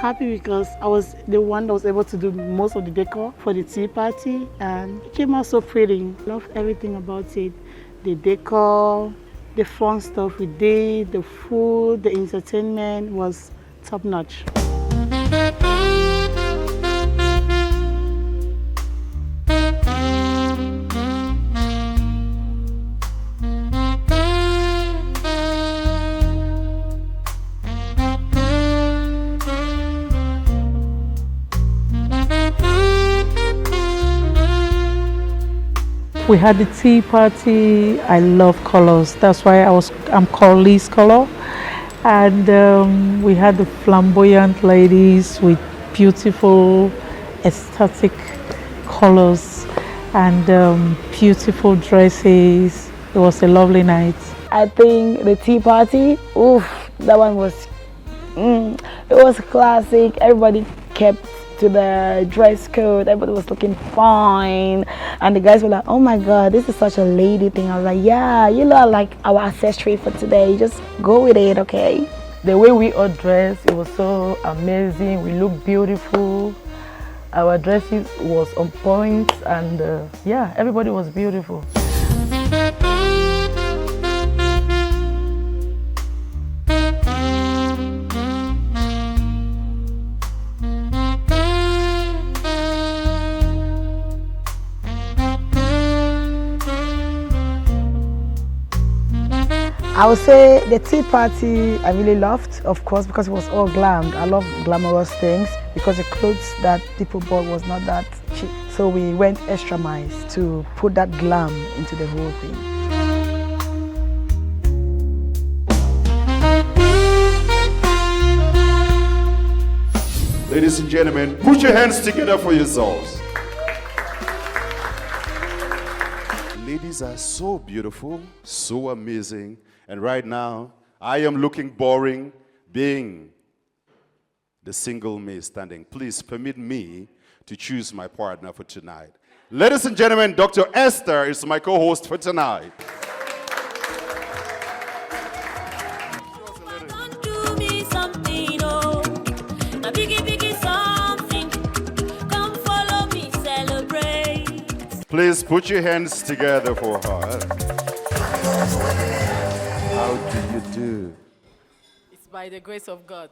happy because I was the one that was able to do most of the decor for the tea party, and it came out so pretty. Love everything about it. The decor, the fun stuff we did, the food, the entertainment was top notch. We had the tea party. I love colors. That's why I'm called Lee's Color. And we had the flamboyant ladies with beautiful aesthetic colors and beautiful dresses. It was a lovely night. I think the tea party, oof, that one was, it was classic. Everybody kept to the dress code. Everybody was looking fine, and the guys were like, "Oh my God, this is such a lady thing." I was like, "Yeah, you look like our ancestry for today. Just go with it, okay?" The way we all dressed, it was so amazing. We looked beautiful. Our dresses was on point, and yeah, everybody was beautiful. I would say the tea party I really loved, of course, because it was all glammed. I love glamorous things because the clothes that people bought was not that cheap. So we went extra miles to put that glam into the whole thing. Ladies and gentlemen, put your hands together for yourselves. Ladies are so beautiful, so amazing, and right now, I am looking boring being the single male standing. Please permit me to choose my partner for tonight. Ladies and gentlemen, Dr. Esther is my co-host for tonight. Please put your hands together for her. How do you do? It's by the grace of God.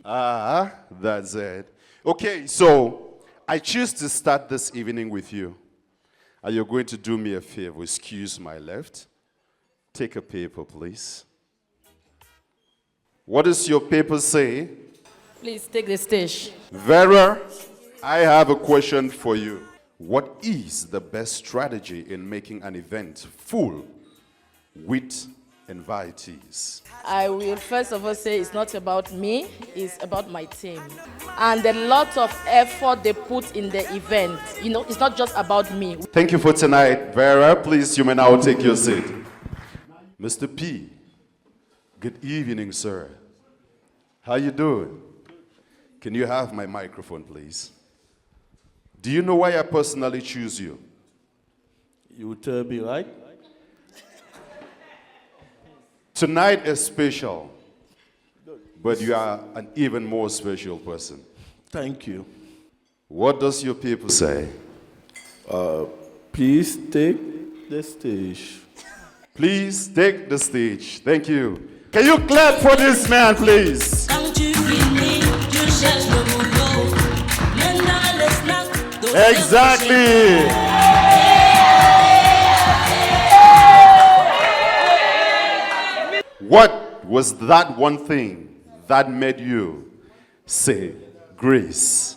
That's it. Okay, so I choose to start this evening with you. And you're going to do me a favor. Excuse my left. Take a paper, please. What does your paper say? Please take the stage. Vera, I have a question for you. What is the best strategy in making an event full with invitees? I will first of all say it's not about me, it's about my team. And a lot of effort they put in the event. You know, it's not just about me. Thank you for tonight. Vera, please, you may now take your seat. Mr. P, good evening, sir. How you doing? Can you have my microphone, please? Do you know why I personally choose you? You tell me, right? Tonight is special, but you are an even more special person. Thank you. What does your people say? Please take the stage. Please take the stage. Thank you. Can you clap for this man, please? Exactly. What was that one thing that made you say, Grace,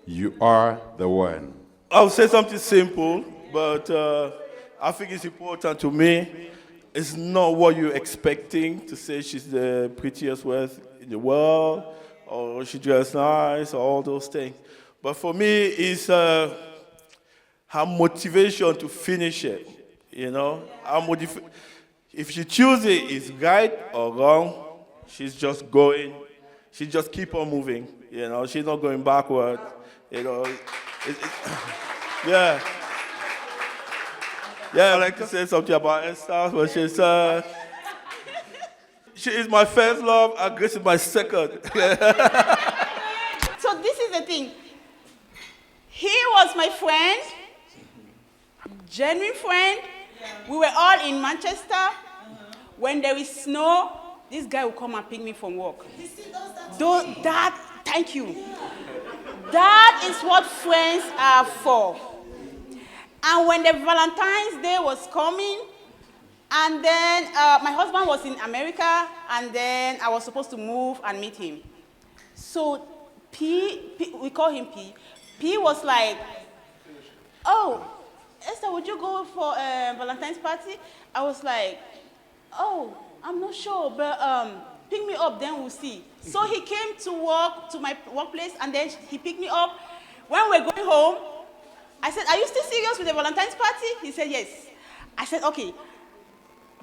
you are the one? I'll say something simple, but I think it's important to me. It's not what you're expecting to say she's the prettiest one in the world, or she dressed nice, or all those things. But for me, it's her motivation to finish it, you know. If she chooses it, it's right or wrong, she's just going. She just keep on moving, you know. She's not going backward, you know. Yeah. Yeah, I like to say something about Esther, but she is my first love, and Grace is my second. thing. He was my friend, genuine friend. We were all in Manchester. When there is snow, this guy will come and pick me from work. Thank you. That is what friends are for. And when the Valentine's Day was coming, and then my husband was in America, and then I was supposed to move and meet him. So P, we call him P. P was like, oh, Esther, would you go for a Valentine's party? I was like, oh, I'm not sure, but pick me up, then we'll see. So he came to my workplace, and then he picked me up. When we were going home, I said, are you still serious with the Valentine's party? He said, yes. I said, okay,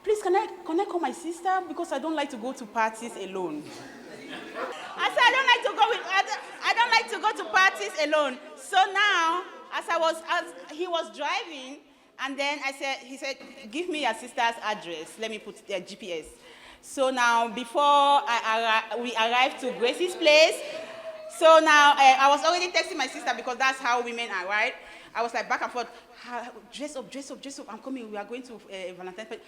please, can I call my sister? Because I don't like to go to parties alone. I said, I don't like to go to parties alone. So now, as he was driving, and then he said, give me your sister's address. Let me put their GPS. So now, before we arrived to Gracie's place, so now I was already texting my sister because that's how women are, right? I was like back and forth, dress up, I'm coming, we are going to Valentine's party.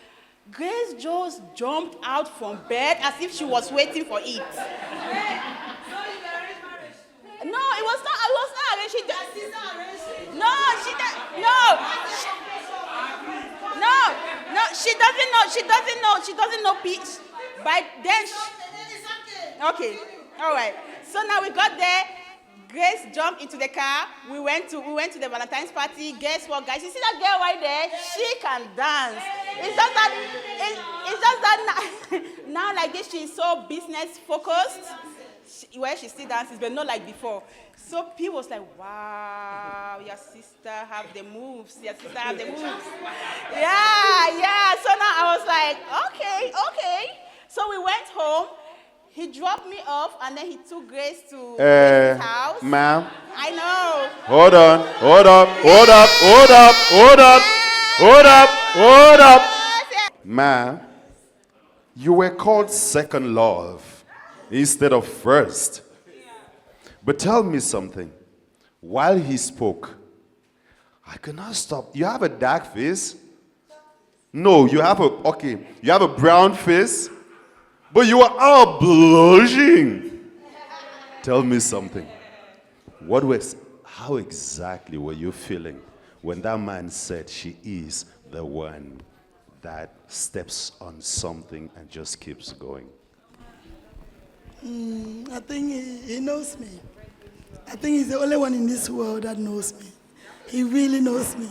Grace just jumped out from bed as if she was waiting for it. No, it was not arranged. She doesn't know peace. By then, okay, all right. So now we got there. Grace jumped into the car. We went to the Valentine's party. Guess what, guys? You see that girl right there? She can dance. It's just that now like this, she's so business focused. Where she still dances, but not like before. So P was like, wow, your sister have the moves. Yeah. So now I was like, okay. So we went home. He dropped me off, and then he took Grace to his house. Ma'am. I know. Hold up. Ma'am, you were called second love instead of first. But tell me something. While he spoke, I could not stop. You have a dark face? No, you have a brown face? But you are all blushing. Tell me something. How exactly were you feeling when that man said she is the one that steps on something and just keeps going? I think he knows me. I think he's the only one in this world that knows me. He really knows me.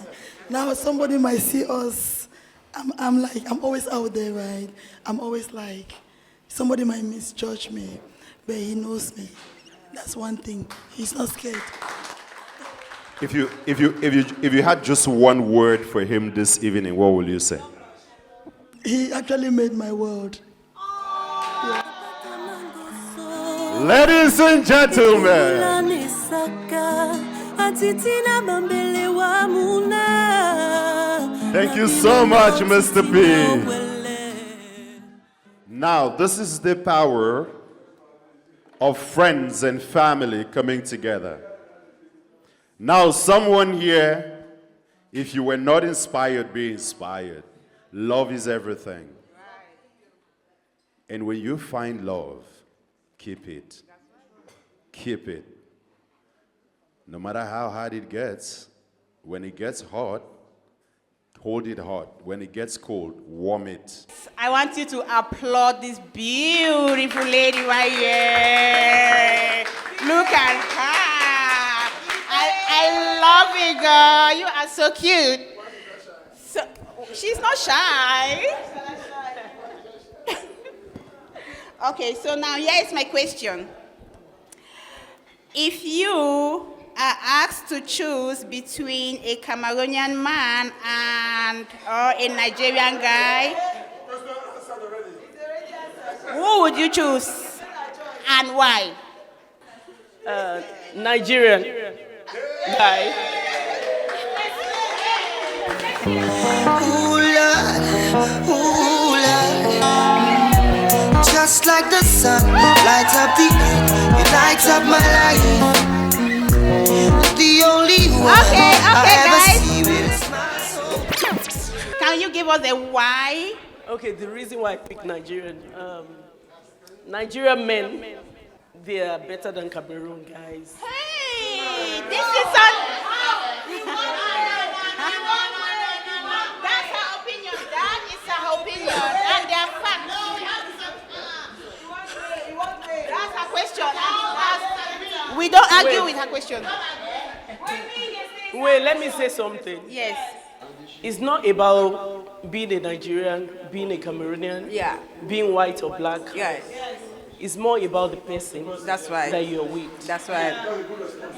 Now somebody might see us. I'm always out there, right? I'm always like, somebody might misjudge me, but he knows me. That's one thing. He's not scared. If you had just one word for him this evening, what will you say? He actually made my world. Yeah. Ladies and gentlemen, thank you so much, Mr. P. Now, this is the power of friends and family coming together. Now, someone here, if you were not inspired, be inspired. Love is everything. And when you find love, keep it. Keep it. No matter how hard it gets, when it gets hot, hold it hot. When it gets cold, warm it. I want you to applaud this beautiful lady right here. Look at her. I love it, girl. You are so cute. So, she's not shy. Okay, so now here is my question. If you are asked to choose between a Cameroonian man and a Nigerian guy, who would you choose and why? Nigerian guy. Ooh, Lord. Just like the sun lights up the earth, it lights up my life. the only one Okay, I guys. ever see with a smile. Can you give us a why? Okay, the reason why I picked Nigerian men, they are better than Cameroon guys. Hey, this is on. That's her opinion. That is her opinion, and they are facts. That's her question. We don't argue with her question. Wait, let me say something. Yes. It's not about being a Nigerian, being a Cameroonian, being white or black. Yes. It's more about the person. That's right. That you're with. That's right.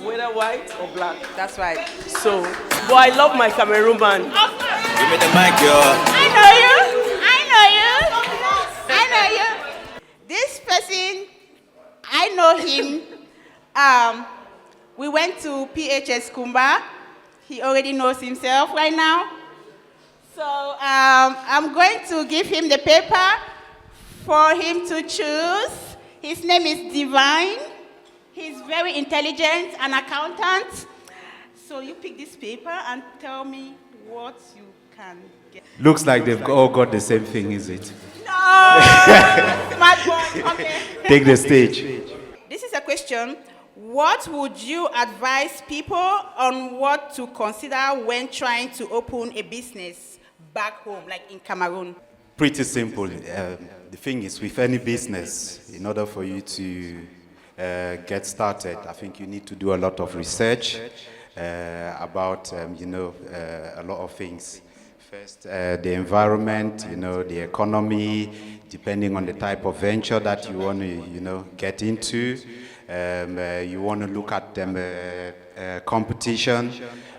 Whether white or black. That's right. So, but I love my Cameroon man. Give me the mic, girl. I know you. This person, I know him. We went to PHS Kumba. He already knows himself right now. So I'm going to give him the paper for him to choose. His name is Divine. He's very intelligent, an accountant. So you pick this paper and tell me what you can get. Looks like they've all got the same thing, is it? No! Smart boy, okay. Take the stage. This is a question. What would you advise people on what to consider when trying to open a business back home, like in Cameroon? Pretty simple. The thing is, with any business, in order for you to get started, I think you need to do a lot of research about, a lot of things. First, the environment, the economy, depending on the type of venture that you want to, get into. You want to look at competition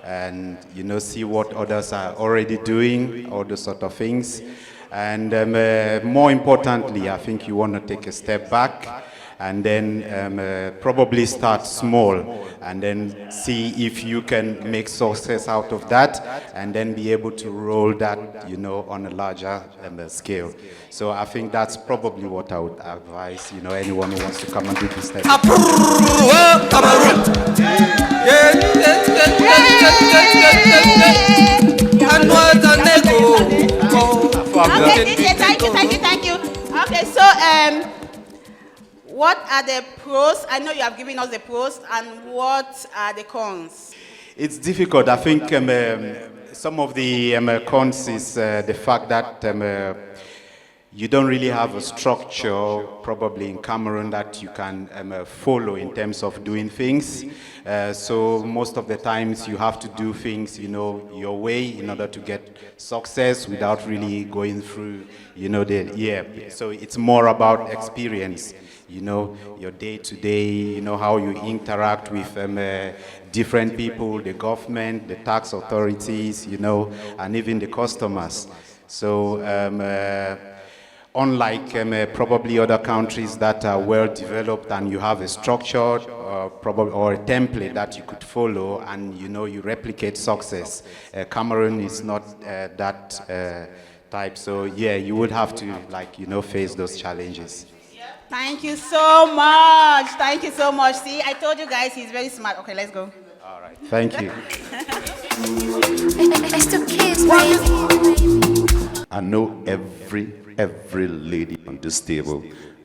and, see what others are already doing, all those sort of things. And more importantly, I think you want to take a step back and then probably start small and then see if you can make success out of that and then be able to roll that, on a larger scale. So I think that's probably what I would advise, anyone who wants to come and do this type of Okay, thank you. Okay, so what are the pros? I know you have given us the pros, and what are the cons? It's difficult. I think some of the cons is the fact that you don't really have a structure, probably in Cameroon, that you can follow in terms of doing things. So most of the times you have to do things, your way in order to get success without really going through, So it's more about experience, your day-to-day, how you interact with different people, the government, the tax authorities, and even the customers. So unlike probably other countries that are well developed and you have a structure or a template that you could follow and you replicate success, Cameroon is not that type. So yeah, you would have to face those challenges. Thank you so much. Thank you so much. See, I told you guys he's very smart. Okay, let's go. All right. Thank you. It's the kids, baby. I know every lady on this table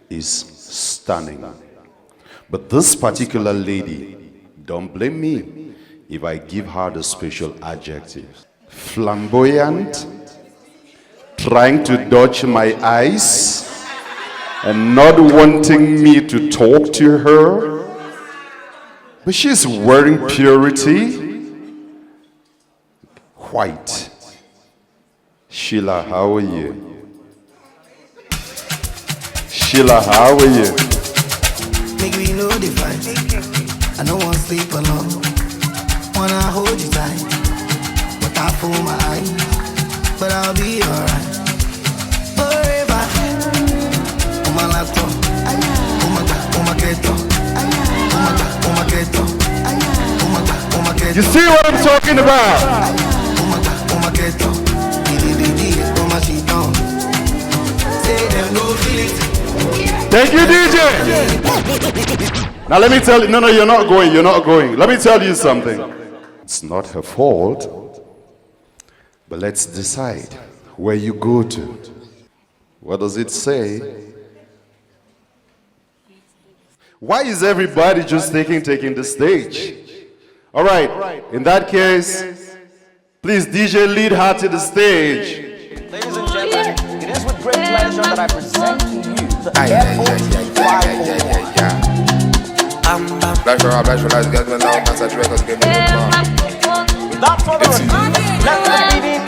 is stunning. But this particular lady, don't blame me if I give her the special adjective. Flamboyant, trying to dodge my eyes, and not wanting me to talk to her. But she's wearing purity. White. Sheila, how are you? Sheila, how are you? Make me know the fight. I don't want to sleep alone. Wanna hold you tight, but I fool my eyes. But I'll be alright. Forever. Oh my laptop. Oh my God. Oh my keto. Oh my God. Oh my keto. Oh my God. Oh my keto. You see what I'm talking about? Oh my God. Oh my keto. Oh my shit on. Say them no feel it. Thank you, DJ. Now let me tell you, no, you're not going, you're not going. Let me tell you something. It's not her fault, but let's decide where you go to. What does it say? Why is everybody just taking the stage? All right, in that case, please DJ lead her to the stage. Ladies and gentlemen, it is with great pleasure that I present to you the Without further ado, let's begin.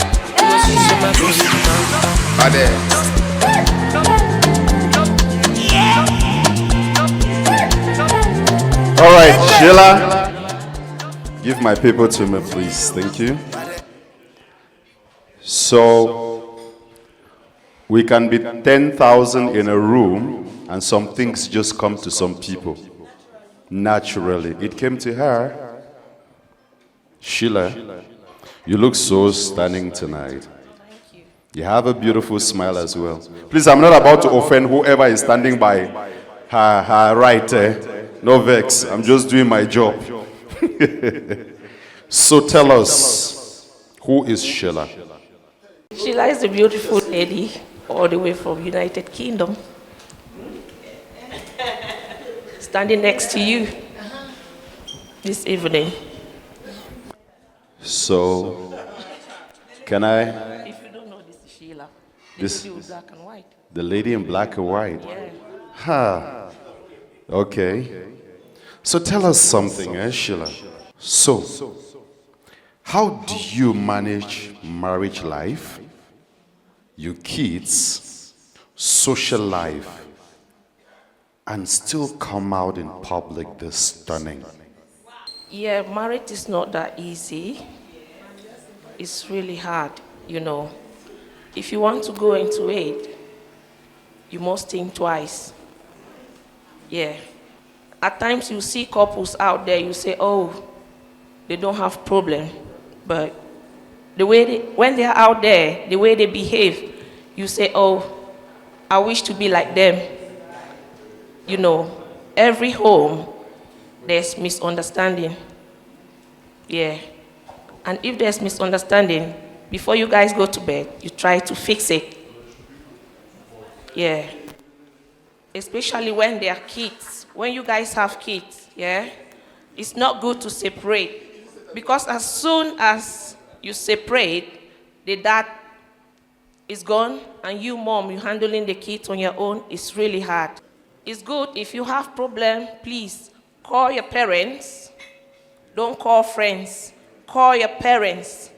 All right, Sheila, give my paper to me, please. Thank you. So, we can be 10,000 in a room, and some things just come to some people. Naturally, it came to her. Sheila, you look so stunning tonight. You have a beautiful smile as well. Please, I'm not about to offend whoever is standing by her right. No vex, I'm just doing my job. So tell us, who is Sheila? Sheila is a beautiful lady all the way from United Kingdom. Standing next to you this evening. So, can I? If you don't know, this is Sheila. This lady with black and white. The lady in black and white. Yeah. Ha. Okay. So tell us something, Sheila. So, how do you manage marriage life, your kids, social life, and still come out in public this stunning? Yeah, marriage is not that easy. It's really hard, you know. If you want to go into it, you must think twice. Yeah. At times you see couples out there, you say, oh, they don't have problem. But the way when they're out there, the way they behave, you say, oh, I wish to be like them. You know, every home, there's misunderstanding. Yeah. And if there's misunderstanding, before you guys go to bed, you try to fix it. Yeah. Especially when they are kids. When you guys have kids, yeah, it's not good to separate. Because as soon as you separate, the dad is gone, and you, mom, you're handling the kids on your own, it's really hard. It's good if you have problem, please call your parents. Don't call friends. Call your parents.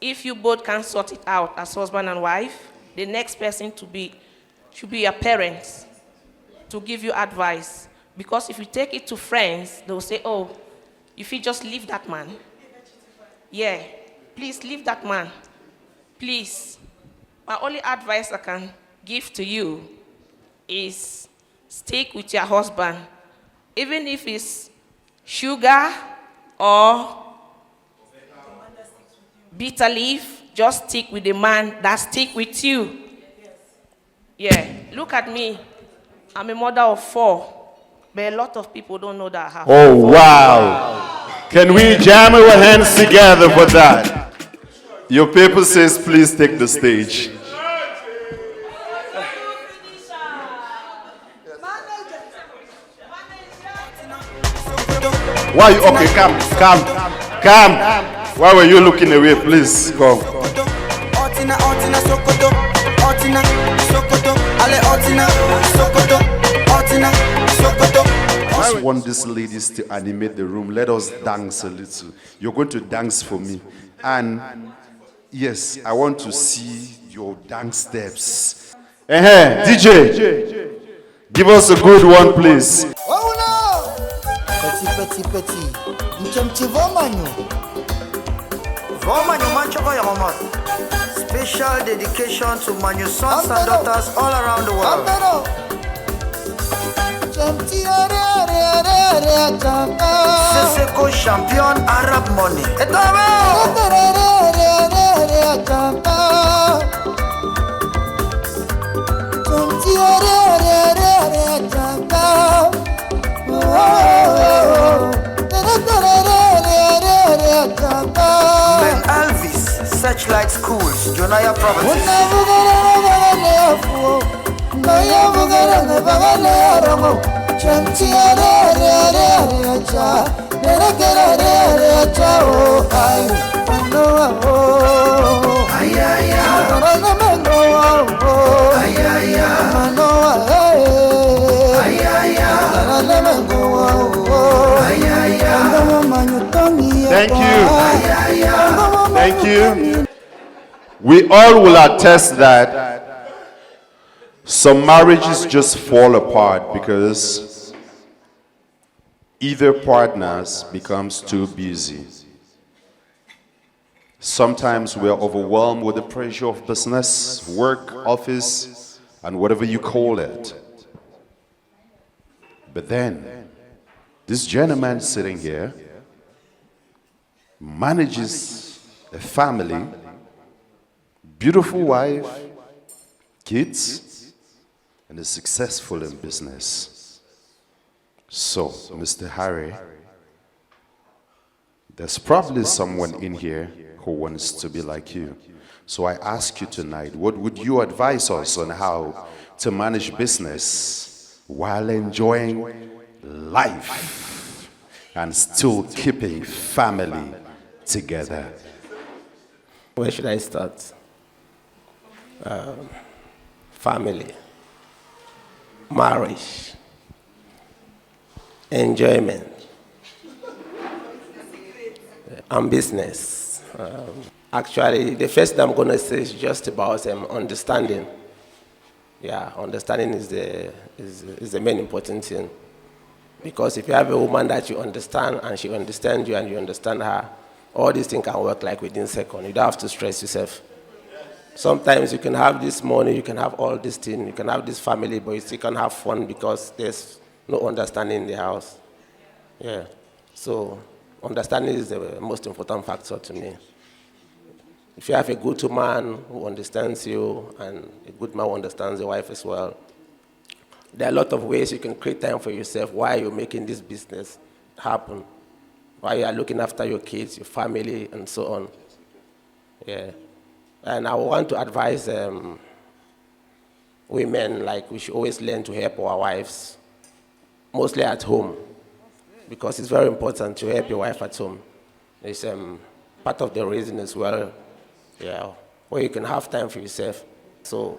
If you both can sort it out as husband and wife, the next person should be your parents to give you advice. Because if you take it to friends, they'll say, oh, if you just leave that man. Yeah, please leave that man. Please. My only advice I can give to you is stick with your husband. Even if it's sugar or bitter leaf, just stick with the man that stick with you. Yeah, look at me. I'm a mother of 4, but a lot of people don't know that I have 4. Oh, wow. Can we jam our hands together for that? Your paper says, please take the stage. Why you, okay, come. Why were you looking away? Please, come. I just want these ladies to animate the room. Let us dance a little. You're going to dance for me. And yes, I want to see your dance steps. DJ, give us a good one, please. Petit. Vomanyo manchoko ya mama. Special dedication to Manyo sons and daughters all around the world. Seseko champion Arab money. rich like schools. Do you know your property? Thank you. Thank you. We all will attest that some marriages just fall apart because either partners becomes too busy. Sometimes we are overwhelmed with the pressure of business, work, office, and whatever you call it. But then, this gentleman sitting here manages a family, beautiful wife, kids, and is successful in business. So, Mr. Harry, there's probably someone in here who wants to be like you. So I ask you tonight, what would you advise us on how to manage business while enjoying life and still keeping family together? Where should I start? Family, marriage, enjoyment, and business. Actually, the first thing I'm going to say is just about understanding. Yeah, understanding is the main important thing. Because if you have a woman that you understand and she understands you and you understand her, all these things can work like within seconds. You don't have to stress yourself. Sometimes you can have this money, you can have all these things, you can have this family, but you still can't have fun because there's no understanding in the house. Yeah. So understanding is the most important factor to me. If you have a good man who understands you and a good man who understands the wife as well, there are a lot of ways you can create time for yourself while you're making this business happen, while you are looking after your kids, your family, and so on. Yeah. And I want to advise women, like we should always learn to help our wives, mostly at home, because it's very important to help your wife at home. It's part of the reason as well, yeah, where you can have time for yourself. So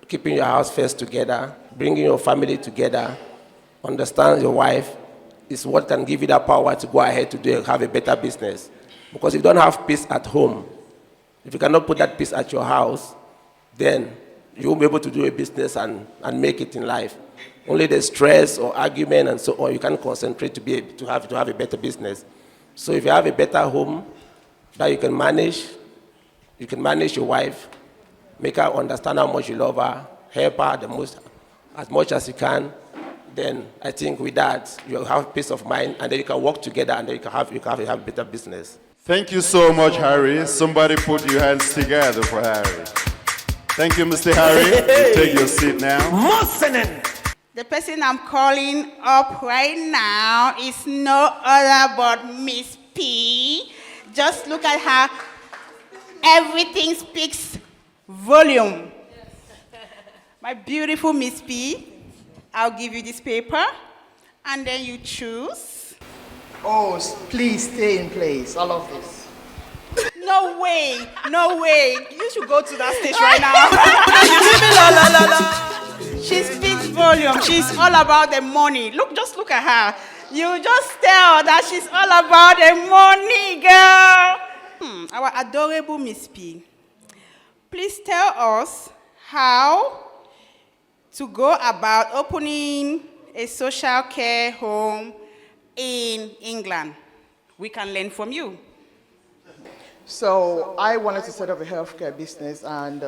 keeping your house first together, bringing your family together, understand your wife is what can give you that power to go ahead to have a better business. Because if you don't have peace at home, if you cannot put that peace at your house, then you won't be able to do a business and make it in life. Only the stress or argument and so on, you can't concentrate to have a better business. So if you have a better home that you can manage your wife, make her understand how much you love her, help her as much as you can, then I think with that, you'll have peace of mind, and then you can work together, and then you can have better business. Thank you so much, Harry. Somebody put your hands together for Harry. Thank you, Mr. Harry. You take your seat now. The person I'm calling up right now is no other but Miss P. Just look at her. Everything speaks volume. My beautiful Miss P, I'll give you this paper, and then you choose. Oh, please stay in place, all of this. No way, no way. You should go to that stage right now. She speaks volume. She's all about the money. Just look at her. You just tell that she's all about the money, girl. Our adorable Miss P, please tell us how to go about opening a social care home in England. We can learn from you. So I wanted to set up a healthcare business, and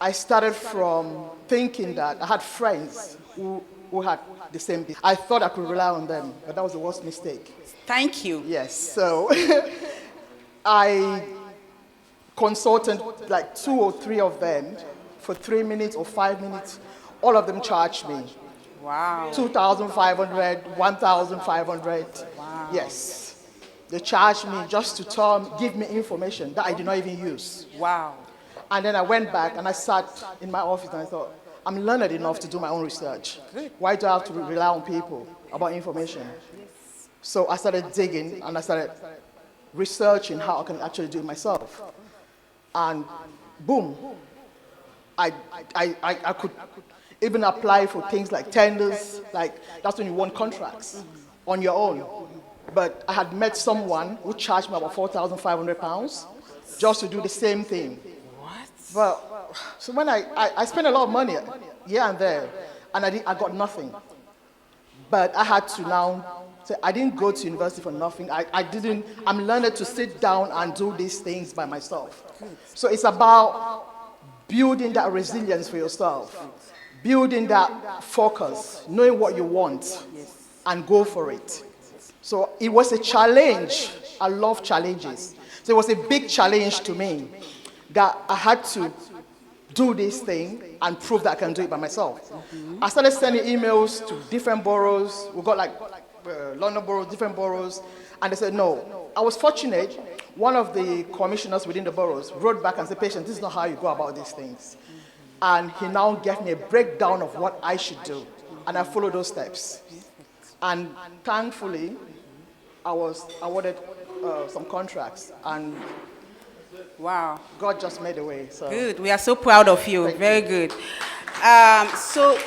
I started from thinking that I had friends who had the same business. I thought I could rely on them, but that was the worst mistake. Thank you. Yes, so I consulted like 2 or 3 of them for 3 minutes or 5 minutes. All of them charged me. Wow. 2,500, 1,500. Wow. Yes. They charged me just to give me information that I did not even use. Wow. And then I went back and I sat in my office and I thought, I'm learned enough to do my own research. Why do I have to rely on people about information? So I started digging and I started researching how I can actually do it myself. And boom, I could even apply for things like tenders, like that's when you won contracts on your own. But I had met someone who charged me about £4,500 just to do the same thing. What? But so when I spent a lot of money here and there, and I got nothing. But I had to now say I didn't go to university for nothing. I'm learning to sit down and do these things by myself. So it's about building that resilience for yourself, building that focus, knowing what you want, and go for it. So it was a challenge. I love challenges. So it was a big challenge to me that I had to do this thing and prove that I can do it by myself. I started sending emails to different boroughs. We got like London boroughs, different boroughs, and they said no. I was fortunate. One of the commissioners within the boroughs wrote back and said, "Patient, this is not how you go about these things." And he now gave me a breakdown of what I should do, and I followed those steps. And thankfully, I was awarded some contracts, and wow, God just made a way. So. Good. We are so proud of you. Very good. So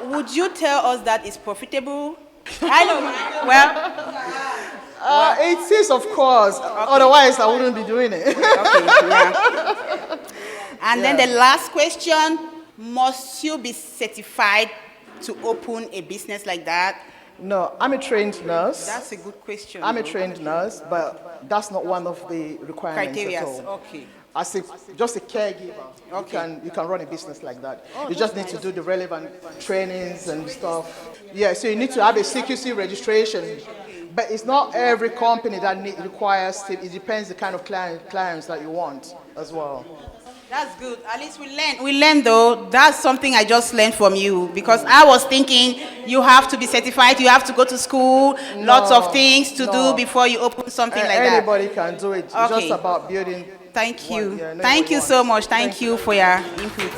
would you tell us that it's profitable? I know. Well, it is, of course. Okay. Otherwise, I wouldn't be doing it. Okay. Yeah. And then the last question: must you be certified to open a business like that? No, I'm a trained nurse. That's a good question. I'm a trained nurse, but that's not one of the requirements criteria at all. Okay. As just a caregiver, okay. You can run a business like that. You just need to do the relevant trainings and stuff. Yeah, so you need to have a CQC registration, but it's not every company that requires it. It depends the kind of clients that you want as well. That's good. At least we learned. We learned though. That's something I just learned from you, because I was thinking you have to be certified, you have to go to school, lots of things to do before you open something like that. Anybody can do it. It's just about building. Thank you. Thank you so much. Thank you for your input.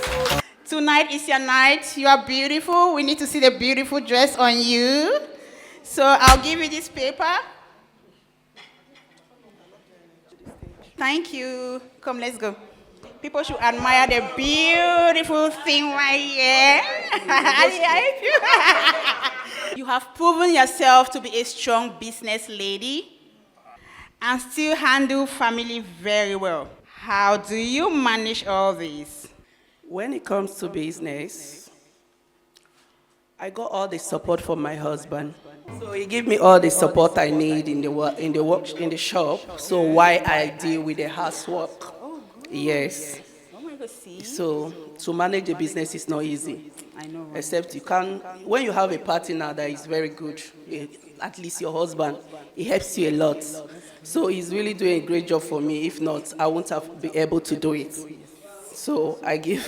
Tonight is your night. You are beautiful. We need to see the beautiful dress on you. So I'll give you this paper. Thank you. Come, let's go. People should admire the beautiful thing right here. You have proven yourself to be a strong business lady and still handle family very well. How do you manage all this? When it comes to business, I got all the support from my husband. So he gave me all the support I need in the shop. So why I deal with the housework. Yes. So to manage the business is not easy. I know. Right? Except you can, when you have a partner that is very good, at least your husband, he helps you a lot. So he's really doing a great job for me. If not, I wouldn't have been able to do it. So I give.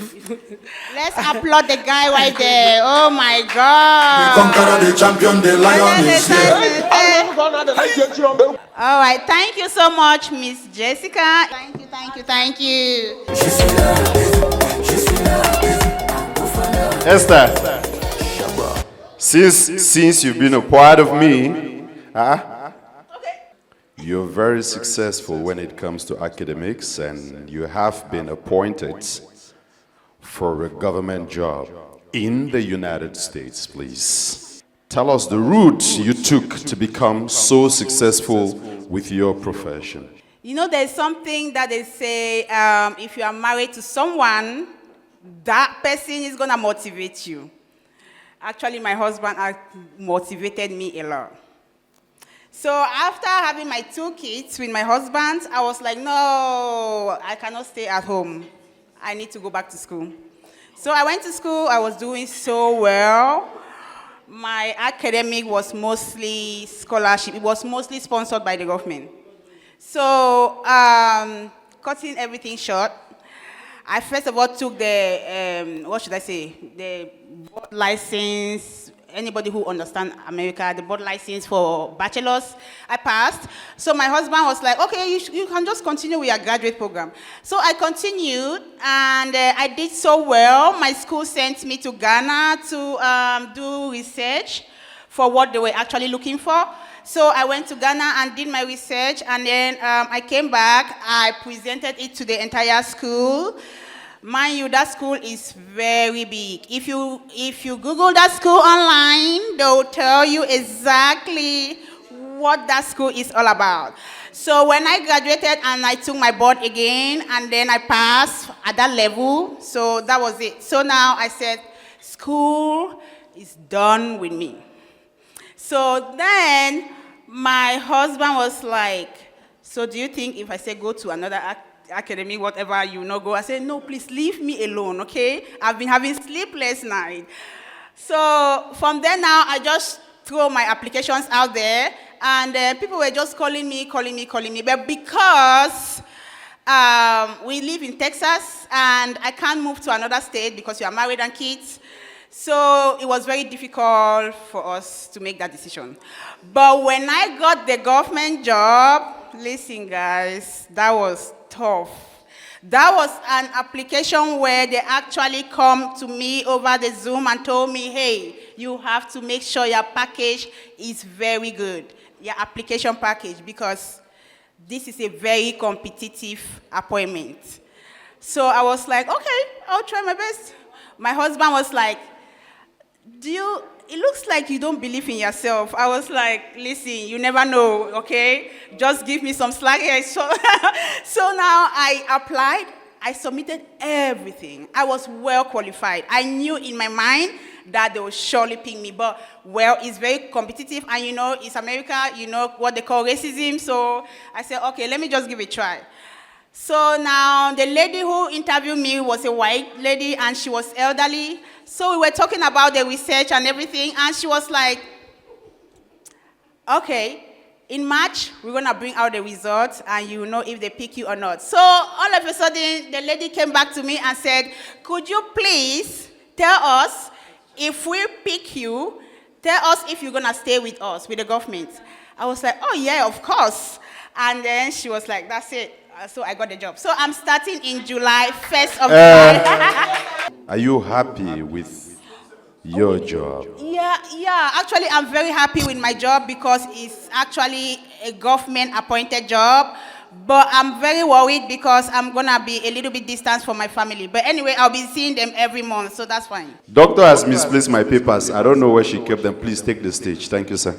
Let's applaud the guy right there. Oh my God. The conqueror, the champion, the lion is here. All right. Thank you so much, Miss Jessica. Thank you, thank you, thank you. Esther, since you've been a part of me, you're very successful when it comes to academics, and you have been appointed for a government job in the United States, please. Tell us the route you took to become so successful with your profession. You know, there's something that they say, if you are married to someone, that person is going to motivate you. Actually, my husband motivated me a lot. So after having my 2 kids with my husband, I was like, no, I cannot stay at home. I need to go back to school. So I went to school. I was doing so well. My academic was mostly scholarship. It was mostly sponsored by the government. So cutting everything short, I first of all took the, what should I say, the board license, anybody who understands America, the board license for bachelor's. I passed. So my husband was like, okay, you can just continue with your graduate program. So I continued, and I did so well. My school sent me to Ghana to do research for what they were actually looking for. So I went to Ghana and did my research, and then I came back. I presented it to the entire school. Mind you, that school is very big. If you Google that school online, they'll tell you exactly what that school is all about. So when I graduated and I took my board again, and then I passed at that level, so that was it. So now I said, school is done with me. So then my husband was like, so do you think if I say go to another academy, whatever, you know, go? I said, no, please leave me alone, okay? I've been having sleepless nights. So from there now, I just throw my applications out there, and people were just calling me. But because we live in Texas, and I can't move to another state because we are married and kids, so it was very difficult for us to make that decision. But when I got the government job, listen guys, that was tough. That was an application where they actually come to me over the Zoom and told me, hey, you have to make sure your package is very good, your application package, because this is a very competitive appointment. So I was like, okay, I'll try my best. My husband was like, it looks like you don't believe in yourself. I was like, listen, you never know, okay? Just give me some slack here. So now I applied. I submitted everything. I was well qualified. I knew in my mind that they would surely pick me. But, well, it's very competitive. And, you know, it's America. You know what they call racism. So I said, okay, let me just give it a try. So now the lady who interviewed me was a white lady, and she was elderly. So we were talking about the research and everything, and she was like, okay, in March, we're going to bring out the results, and you will know if they pick you or not. So all of a sudden, the lady came back to me and said, could you please tell us if we pick you, tell us if you're going to stay with us, with the government. I was like, oh, yeah, of course. And then she was like, that's it. So I got the job. So I'm starting in July, 1st of July. Are you happy with your job? Yeah. Actually, I'm very happy with my job because it's actually a government-appointed job. But I'm very worried because I'm going to be a little bit distant from my family. But anyway, I'll be seeing them every month, so that's fine. Doctor has misplaced my papers. I don't know where she kept them. Please take the stage. Thank you, sir.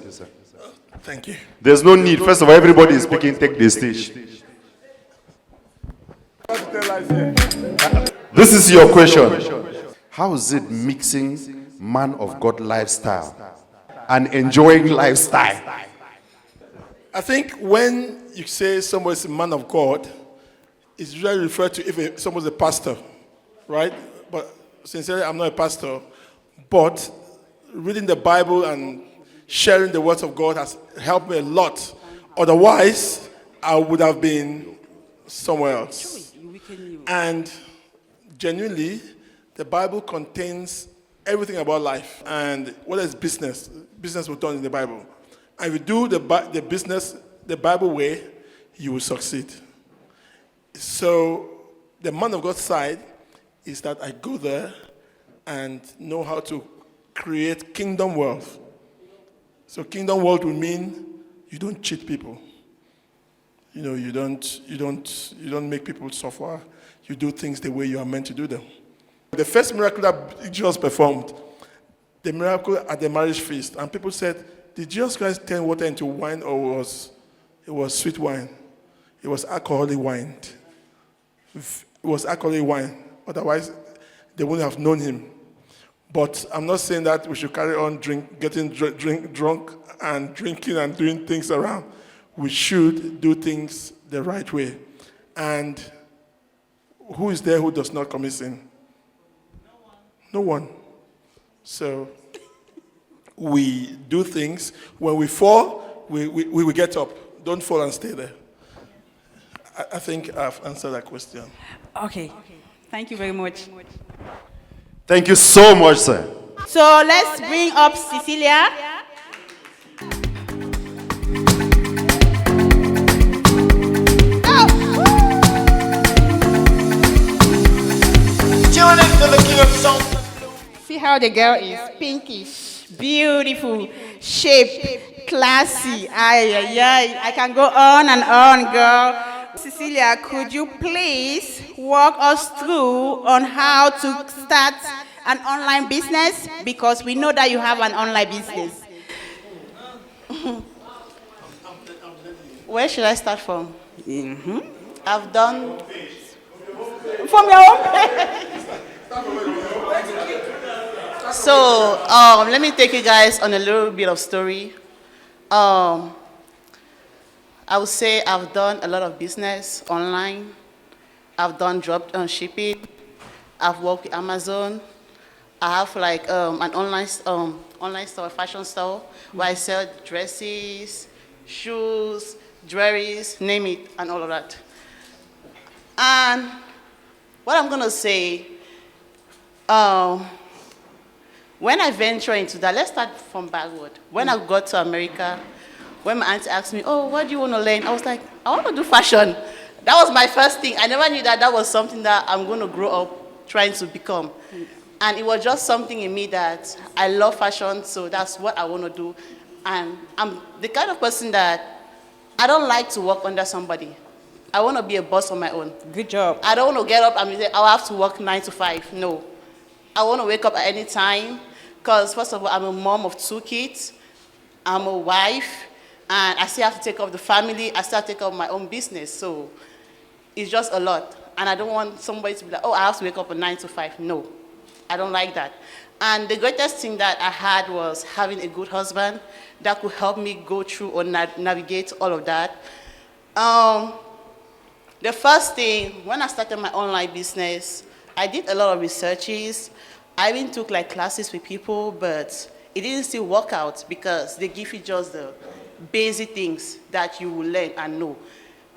Thank you. There's no need. First of all, everybody is speaking. Take the stage. This is your question. How is it mixing man of God lifestyle and enjoying lifestyle? I think when you say somebody's a man of God, it's usually referred to if someone's a pastor, right? But sincerely, I'm not a pastor. But reading the Bible and sharing the words of God has helped me a lot. Otherwise, I would have been somewhere else. And genuinely, the Bible contains everything about life. And what is business? Business was done in the Bible. And if you do the business the Bible way, you will succeed. So the man of God's side is that I go there and know how to create kingdom wealth. So kingdom wealth will mean you don't cheat people. You know, you don't make people suffer. You do things the way you are meant to do them. The first miracle that Jesus performed, the miracle at the marriage feast, and people said, did Jesus Christ turn water into wine, or it was sweet wine? It was alcoholic wine. It was alcoholic wine. Otherwise, they wouldn't have known him. But I'm not saying that we should carry on getting drunk and drinking and doing things around. We should do things the right way. And who is there who does not commit sin? No one. So we do things. When we fall, we will get up. Don't fall and stay there. I think I've answered that question. Okay. Thank you very much. Thank you so much, sir. So let's bring up Cecilia. Tune in to the king of songs. See how the girl is pinkish, beautiful, shape, classy. Ay, ay, ay. I can go on and on, girl. Cecilia, could you please walk us through on how to start an online business? Because we know that you have an online business. Where should I start from? I've done from your own page. So let me take you guys on a little bit of story. I would say I've done a lot of business online. I've done drop shipping. I've worked with Amazon. I have like an online store, a fashion store, where I sell dresses, shoes, jewelries, name it, and all of that. And what I'm gonna say, when I venture into that, let's start from backward. When I got to America, when my auntie asked me, oh, what do you want to learn? I was like, I want to do fashion. That was my first thing. I never knew that that was something that I'm going to grow up trying to become. And it was just something in me that I love fashion, so that's what I want to do. And I'm the kind of person that I don't like to work under somebody. I want to be a boss on my own. Good job. I don't want to get up and say, I'll have to work 9 to 5. No. I want to wake up at any time because, first of all, I'm a mom of 2 kids. I'm a wife. And I still have to take care of the family. I still have to take care of my own business. So it's just a lot. And I don't want somebody to be like, oh, I have to wake up at 9 to 5. No, I don't like that. And the greatest thing that I had was having a good husband that could help me go through or navigate all of that. The first thing, when I started my online business, I did a lot of researches. I even took like classes with people, but it didn't still work out because they give you just the basic things that you will learn and know.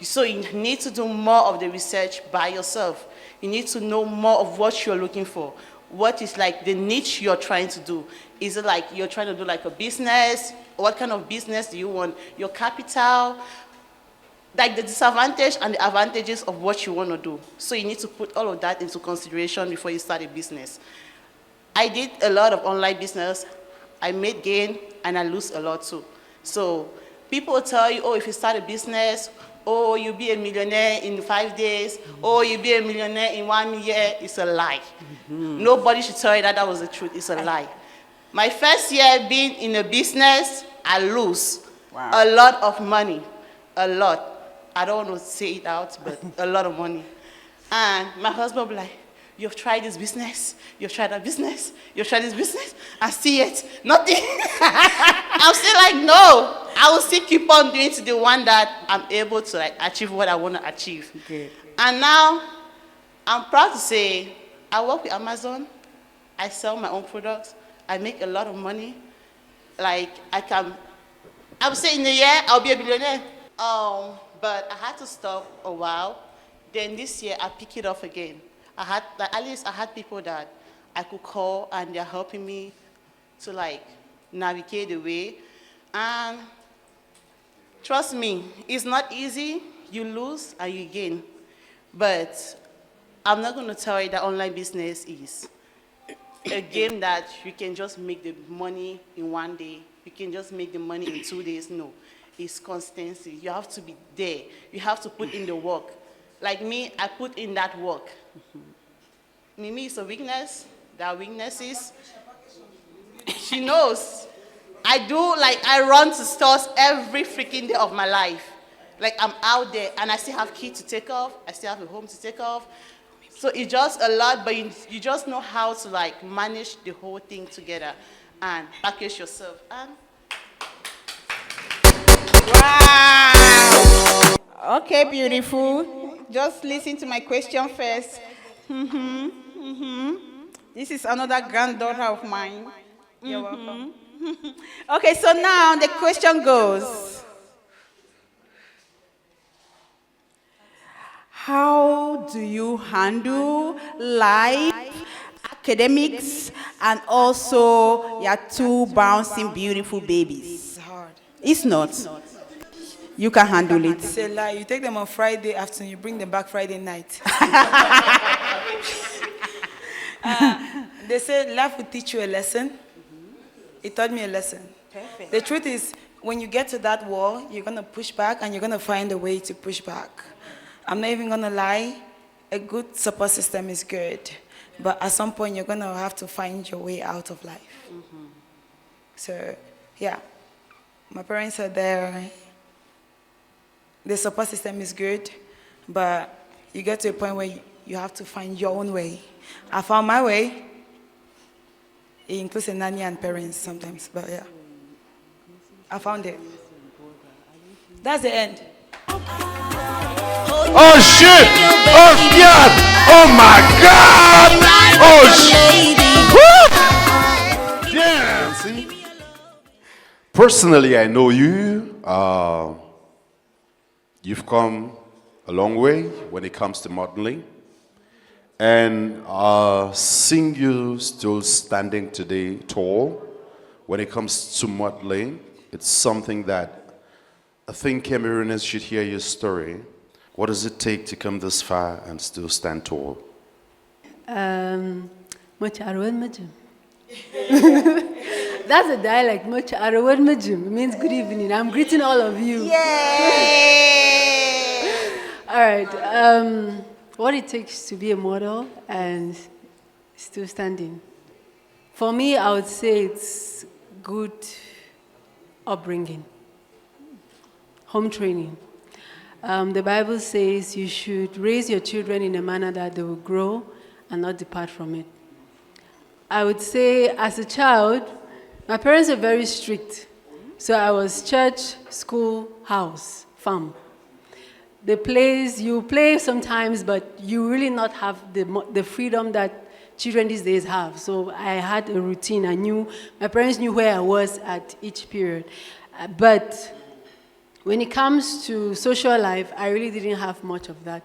So you need to do more of the research by yourself. You need to know more of what you're looking for. What is like the niche you're trying to do? Is it like you're trying to do like a business? What kind of business do you want? Your capital? Like the disadvantage and the advantages of what you want to do. So you need to put all of that into consideration before you start a business. I did a lot of online business. I made gain and I lose a lot too. So people tell you, oh, if you start a business, oh, you'll be a millionaire in 5 days, oh, you'll be a millionaire in 1 year. It's a lie. Nobody should tell you that that was the truth. It's a lie. My first year being in a business, I lose a lot of money, a lot. I don't want to say it out, but a lot of money. And my husband will be like, you've tried this business, you've tried that business, you've tried this business, I see it, nothing. I'm still like, no, I will still keep on doing to the one that I'm able to like achieve what I want to achieve. Okay. And now, I'm proud to say, I work with Amazon, I sell my own products, I make a lot of money. Like, I would say in a year, I'll be a billionaire. But I had to stop a while. Then this year, I pick it up again. At least I had people that I could call and they're helping me to like navigate the way. And trust me, it's not easy. You lose and you gain. But I'm not going to tell you that online business is a game that you can just make the money in 1 day. You can just make the money in 2 days. No, it's constancy. You have to be there. You have to put in the work. Like me, I put in that work. Mimi is a weakness. There are weaknesses. She knows. I run to stores every freaking day of my life. Like I'm out there and I still have kids to take off. I still have a home to take off. So it's just a lot, but you just know how to like manage the whole thing together and package yourself. And wow. Okay, beautiful. Just listen to my question first. This is another granddaughter of mine. You're welcome. Okay, so now the question goes, how do you handle life, academics, and also your two bouncing beautiful babies. It's not. You can handle it. It's a lie. You take them on Friday afternoon, you bring them back Friday night. They say life will teach you a lesson. It taught me a lesson. Perfect. The truth is, when you get to that wall, you're going to push back and you're going to find a way to push back. I'm not even going to lie. A good support system is good. But at some point, you're going to have to find your way out of life. So, yeah. My parents are there. The support system is good. But you get to a point where you have to find your own way. I found my way. It includes a nanny and parents sometimes, but yeah. I found it. That's the end. Oh shit! Oh God! Oh my God! Oh shit! Yeah. See? Personally, I know you. You've come a long way when it comes to modeling. And seeing you still standing today tall when it comes to modeling, it's something that I think Cameroonians should hear your story. What does it take to come this far and still stand tall? That's a dialect. It means good evening. I'm greeting all of you. Yay! All right. What it takes to be a model and still standing. For me, I would say it's good upbringing, home training. The Bible says you should raise your children in a manner that they will grow and not depart from it. I would say as a child, my parents were very strict. So I was church, school, house, farm. The plays, you play sometimes, but you really not have the freedom that children these days have. So I had a routine. My parents knew where I was at each period. But when it comes to social life, I really didn't have much of that.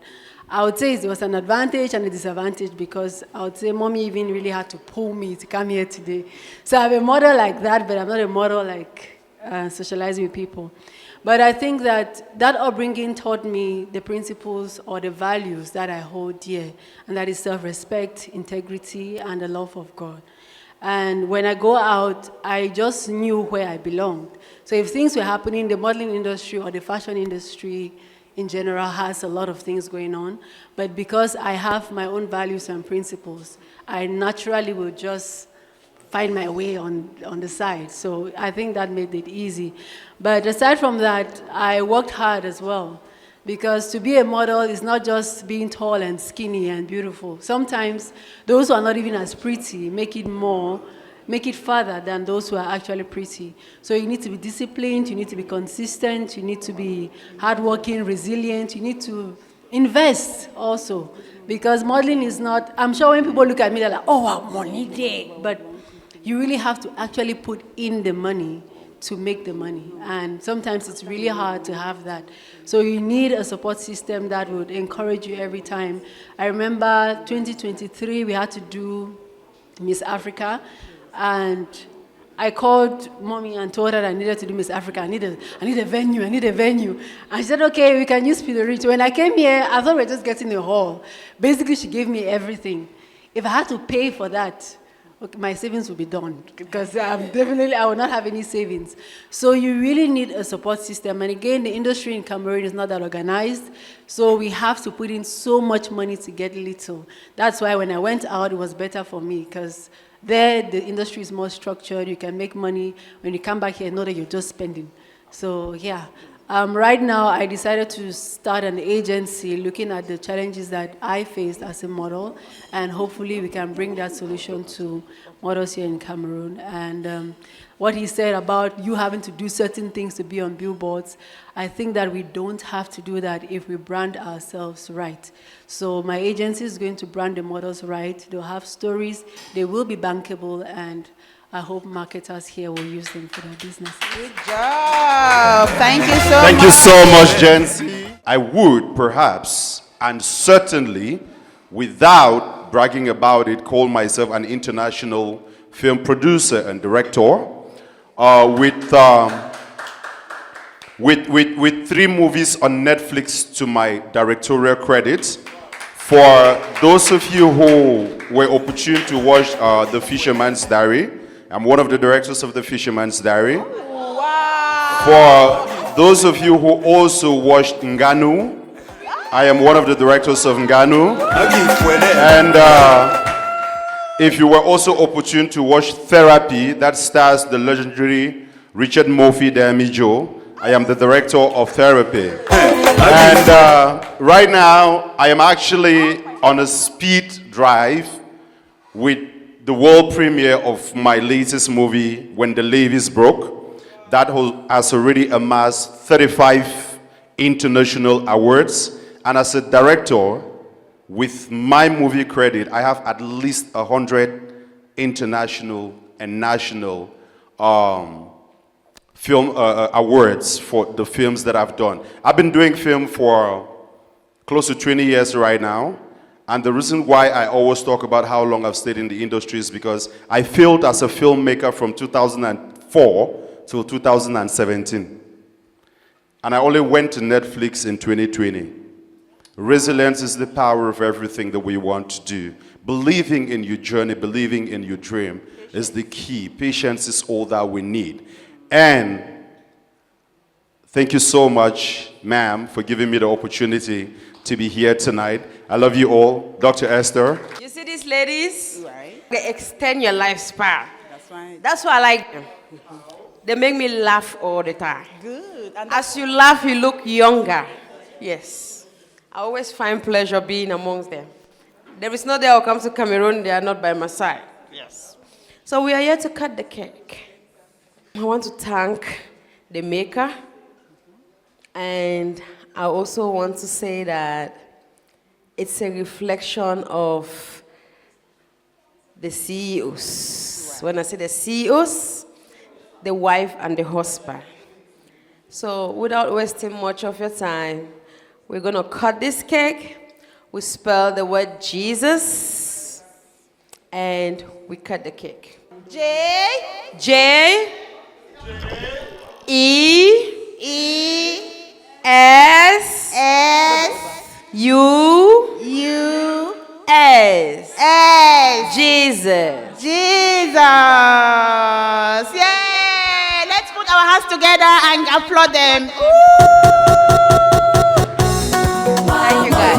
I would say it was an advantage and a disadvantage because I would say mommy even really had to pull me to come here today. So I'm a model like that, but I'm not a model like socializing with people. But I think that upbringing taught me the principles or the values that I hold dear, and that is self-respect, integrity, and the love of God. And when I go out, I just knew where I belonged. So if things were happening in the modeling industry or the fashion industry in general has a lot of things going on, but because I have my own values and principles, I naturally will just find my way on the side. So I think that made it easy. But aside from that, I worked hard as well. Because to be a model is not just being tall and skinny and beautiful. Sometimes those who are not even as pretty make it further than those who are actually pretty. So you need to be disciplined, you need to be consistent, you need to be hardworking, resilient, you need to invest also. Because modeling is not, I'm sure when people look at me, they're like, oh, wow, money there. But you really have to actually put in the money to make the money. And sometimes it's really hard to have that. So you need a support system that would encourage you every time. I remember 2023, we had to do Miss Africa. And I called mommy and told her I needed to do Miss Africa. I need a venue. And she said, okay, we can use Pinorich. When I came here, I thought we were just getting a hall. Basically, she gave me everything. If I had to pay for that, okay, my savings will be done because I will not have any savings. So you really need a support system. And again, the industry in Cameroon is not that organized. So we have to put in so much money to get little. That's why when I went out, it was better for me because there the industry is more structured. You can make money. When you come back here, know that you're just spending. So yeah. Right now, I decided to start an agency looking at the challenges that I faced as a model, and hopefully we can bring that solution to models here in Cameroon. And what he said about you having to do certain things to be on billboards, I think that we don't have to do that if we brand ourselves right. So my agency is going to brand the models right. They'll have stories, they will be bankable, and I hope marketers here will use them for their business. Good job. Thank you so much. Thank you so much, Jency. I would perhaps, and certainly, without bragging about it, call myself an international film producer and director, with 3 movies on Netflix to my directorial credit. For those of you who were opportune to watch The Fisherman's Diary, I'm one of the directors of The Fisherman's Diary. For those of you who also watched Nganu, I am one of the directors of Nganu. And if you were also opportune to watch Therapy, that stars the legendary Richard Murphy Damijo, I am the director of Therapy. And right now, I am actually on a speed drive with the world premiere of my latest movie, When the Levees Broke. That has already amassed 35 international awards. And as a director, with my movie credit, I have at least 100 international and national film awards for the films that I've done. I've been doing film for close to 20 years right now. And the reason why I always talk about how long I've stayed in the industry is because I failed as a filmmaker from 2004 till 2017. And I only went to Netflix in 2020. Resilience is the power of everything that we want to do. Believing in your journey, believing in your dream is the key. Patience is all that we need. And thank you so much, ma'am, for giving me the opportunity to be here tonight. I love you all. Dr. Esther. You see these ladies? Right. They extend your lifespan. That's right. That's why I like them. They make me laugh all the time. Good. As you laugh, you look younger. Yes. I always find pleasure being amongst them. There is no day I'll come to Cameroon, they are not by my side. Yes. So we are here to cut the cake. I want to thank the maker. And I also want to say that it's a reflection of the CEOs. When I say the CEOs, the wife and the husband. So without wasting much of your time, we're going to cut this cake. We spell the word Jesus, and we cut the cake. J E S U S. Jesus. Yay! Let's put our hands together and applaud them. Thank you, guys.